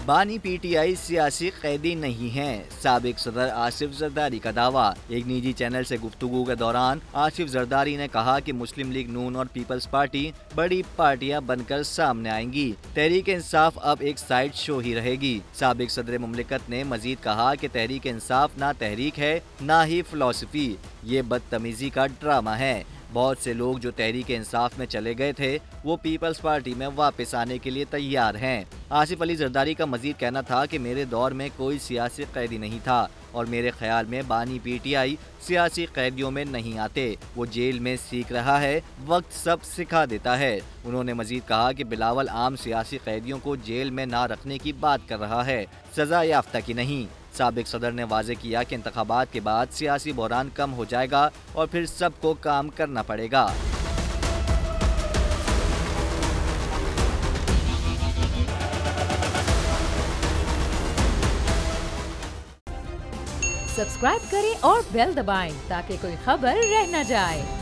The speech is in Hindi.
बानी पीटीआई सियासी कैदी नहीं है। साबिक सदर आसिफ जरदारी का दावा। एक निजी चैनल से गुफ्तगू के दौरान आसिफ जरदारी ने कहा कि मुस्लिम लीग नून और पीपल्स पार्टी बड़ी पार्टियां बनकर सामने आएंगी। तहरीक इंसाफ अब एक साइड शो ही रहेगी। साबिक सदर मुमलिकत ने मजीद कहा कि तहरीक इंसाफ ना तहरीक है ना ही फिलॉसफी, ये बदतमीजी का ड्रामा है। बहुत से लोग जो तहरीक इंसाफ में चले गए थे वो पीपल्स पार्टी में वापस आने के लिए तैयार हैं। आसिफ अली जरदारी का मजीद कहना था कि मेरे दौर में कोई सियासी कैदी नहीं था और मेरे ख्याल में बानी पीटीआई सियासी कैदियों में नहीं आते। वो जेल में सीख रहा है, वक्त सब सिखा देता है। उन्होंने मजीद कहा कि बिलावल आम सियासी कैदियों को जेल में ना रखने की बात कर रहा है, सजा याफ्ता की नहीं। साबिक सदर ने वाजे किया कि इंतखाबात के बाद सियासी बहरान कम हो जाएगा और फिर सबको काम करना पड़ेगा। सब्सक्राइब करें और बेल दबाएं ताकि कोई खबर रह न जाए।